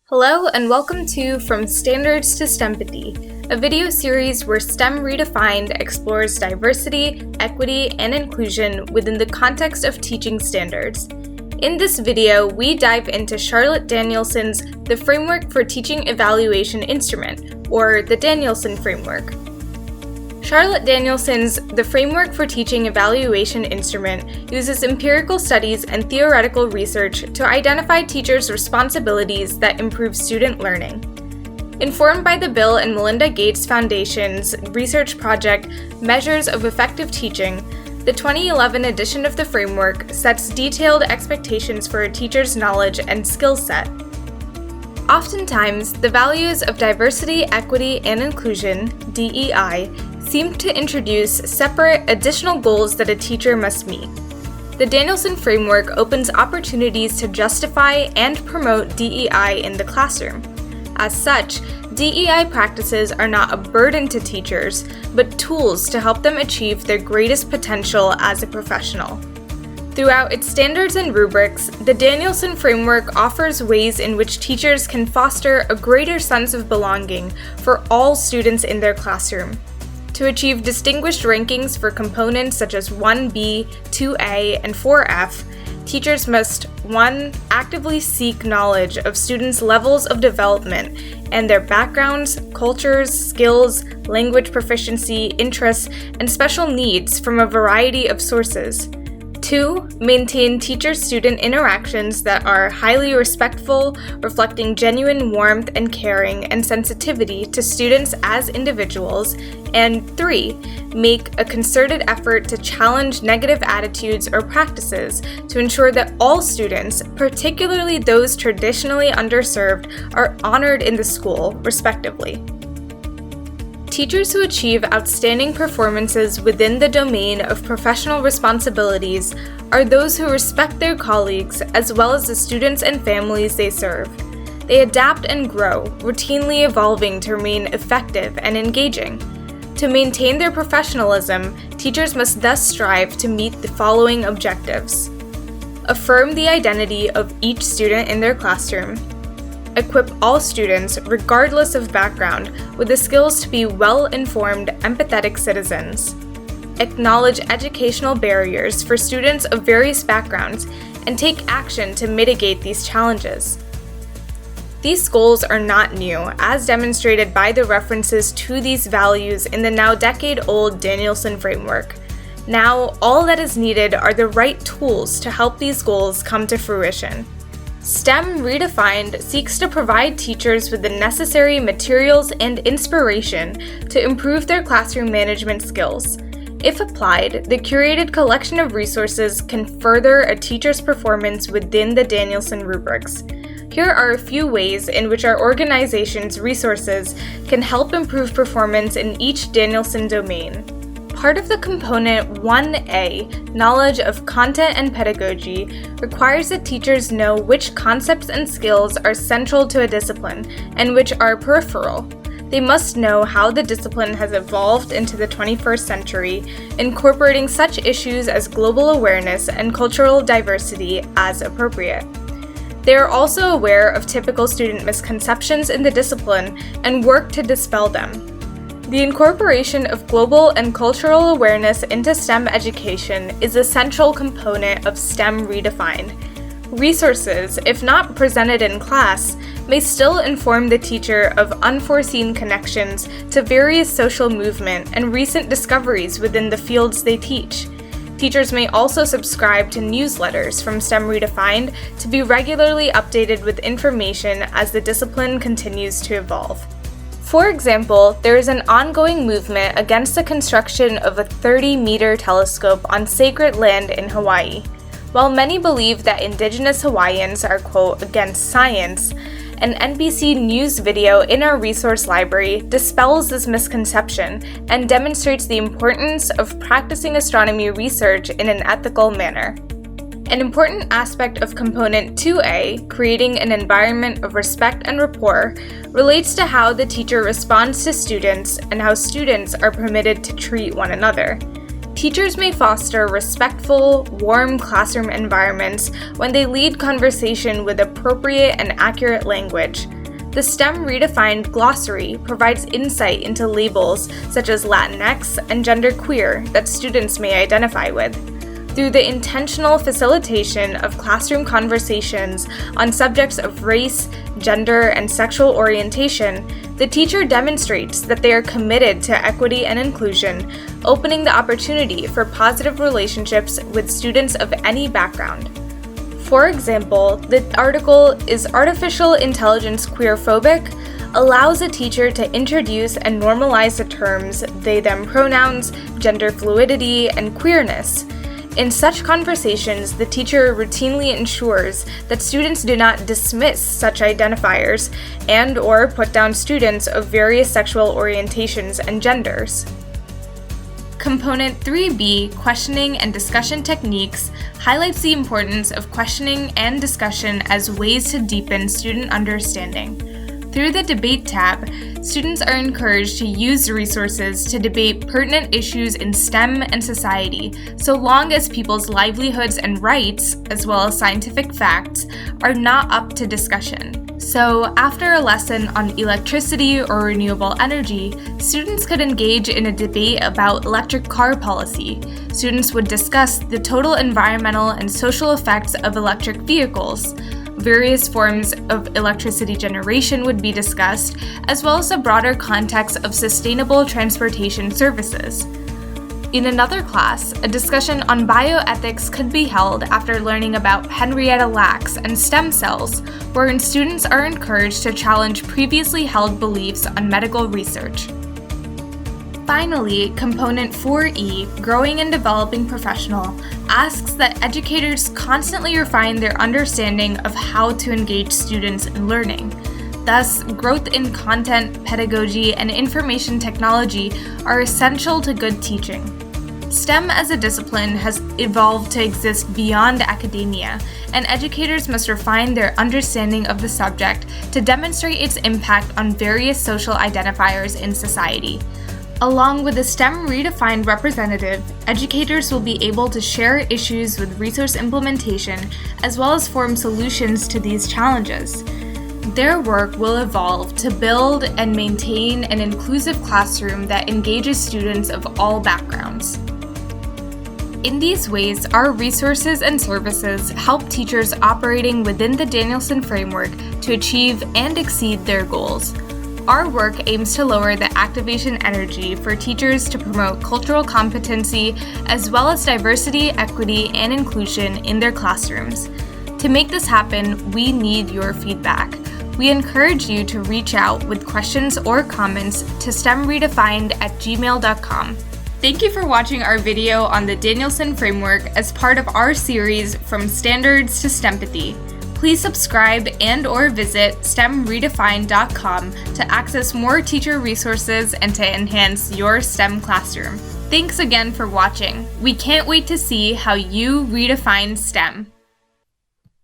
Hello and welcome to From Standards to STEMpathy, a video series where STEM Redefined explores diversity, equity, and inclusion within the context of teaching standards. In this video, we dive into Charlotte Danielson's The Framework for Teaching Evaluation Instrument, or the Danielson Framework. Charlotte Danielson's The Framework for Teaching Evaluation Instrument uses empirical studies and theoretical research to identify teachers' responsibilities that improve student learning. Informed by the Bill and Melinda Gates Foundation's research project Measures of Effective Teaching, the 2011 edition of the framework sets detailed expectations for a teacher's knowledge and skill set. Oftentimes, the values of diversity, equity, and inclusion, DEI, seem to introduce separate additional goals that a teacher must meet. The Danielson Framework opens opportunities to justify and promote DEI in the classroom. As such, DEI practices are not a burden to teachers, but tools to help them achieve their greatest potential as a professional. Throughout its standards and rubrics, the Danielson Framework offers ways in which teachers can foster a greater sense of belonging for all students in their classroom. To achieve distinguished rankings for components such as 1B, 2A, and 4F, teachers must 1. Actively seek knowledge of students' levels of development and their backgrounds, cultures, skills, language proficiency, interests, and special needs from a variety of sources. 2. Maintain teacher-student interactions that are highly respectful, reflecting genuine warmth and caring and sensitivity to students as individuals. And 3. Make a concerted effort to challenge negative attitudes or practices to ensure that all students, particularly those traditionally underserved, are honored in the school, respectively. Teachers who achieve outstanding performances within the domain of professional responsibilities are those who respect their colleagues as well as the students and families they serve. They adapt and grow, routinely evolving to remain effective and engaging. To maintain their professionalism, teachers must thus strive to meet the following objectives: affirm the identity of each student in their classroom, equip all students, regardless of background, with the skills to be well-informed, empathetic citizens. Acknowledge educational barriers for students of various backgrounds and take action to mitigate these challenges. These goals are not new, as demonstrated by the references to these values in the now decade-old Danielson Framework. Now, all that is needed are the right tools to help these goals come to fruition. STEM Redefined seeks to provide teachers with the necessary materials and inspiration to improve their classroom management skills. If applied, the curated collection of resources can further a teacher's performance within the Danielson rubrics. Here are a few ways in which our organization's resources can help improve performance in each Danielson domain. Part of the component 1A, Knowledge of Content and Pedagogy, requires that teachers know which concepts and skills are central to a discipline and which are peripheral. They must know how the discipline has evolved into the 21st century, incorporating such issues as global awareness and cultural diversity as appropriate. They are also aware of typical student misconceptions in the discipline and work to dispel them. The incorporation of global and cultural awareness into STEM education is a central component of STEM Redefined. Resources, if not presented in class, may still inform the teacher of unforeseen connections to various social movement and recent discoveries within the fields they teach. Teachers may also subscribe to newsletters from STEM Redefined to be regularly updated with information as the discipline continues to evolve. For example, there is an ongoing movement against the construction of a 30-meter telescope on sacred land in Hawaii. While many believe that Indigenous Hawaiians are, quote, against science, an NBC News video in our resource library dispels this misconception and demonstrates the importance of practicing astronomy research in an ethical manner. An important aspect of Component 2A, creating an environment of respect and rapport, relates to how the teacher responds to students and how students are permitted to treat one another. Teachers may foster respectful, warm classroom environments when they lead conversation with appropriate and accurate language. The STEM Redefined glossary provides insight into labels such as Latinx and genderqueer that students may identify with. Through the intentional facilitation of classroom conversations on subjects of race, gender, and sexual orientation, the teacher demonstrates that they are committed to equity and inclusion, opening the opportunity for positive relationships with students of any background. For example, the article, "Is Artificial Intelligence Queerphobic?" allows a teacher to introduce and normalize the terms they/them pronouns, gender fluidity, and queerness. In such conversations, the teacher routinely ensures that students do not dismiss such identifiers and/or put down students of various sexual orientations and genders. Component 3B, Questioning and Discussion Techniques, highlights the importance of questioning and discussion as ways to deepen student understanding. Through the Debate tab, students are encouraged to use resources to debate pertinent issues in STEM and society, so long as people's livelihoods and rights, as well as scientific facts, are not up to discussion. So, after a lesson on electricity or renewable energy, students could engage in a debate about electric car policy. Students would discuss the total environmental and social effects of electric vehicles. Various forms of electricity generation would be discussed, as well as the broader context of sustainable transportation services. In another class, a discussion on bioethics could be held after learning about Henrietta Lacks and stem cells, wherein students are encouraged to challenge previously held beliefs on medical research. Finally, Component 4E, Growing and Developing Professional, asks that educators constantly refine their understanding of how to engage students in learning. Thus, growth in content, pedagogy, and information technology are essential to good teaching. STEM as a discipline has evolved to exist beyond academia, and educators must refine their understanding of the subject to demonstrate its impact on various social identifiers in society. Along with a STEM Redefined representative, educators will be able to share issues with resource implementation, as well as form solutions to these challenges. Their work will evolve to build and maintain an inclusive classroom that engages students of all backgrounds. In these ways, our resources and services help teachers operating within the Danielson Framework to achieve and exceed their goals. Our work aims to lower the activation energy for teachers to promote cultural competency as well as diversity, equity, and inclusion in their classrooms. To make this happen, we need your feedback. We encourage you to reach out with questions or comments to stemredefined@gmail.com. Thank you for watching our video on the Danielson Framework as part of our series From Standards to STEMpathy. Please subscribe and/or visit stemredefined.com to access more teacher resources and to enhance your STEM classroom. Thanks again for watching. We can't wait to see how you redefine STEM.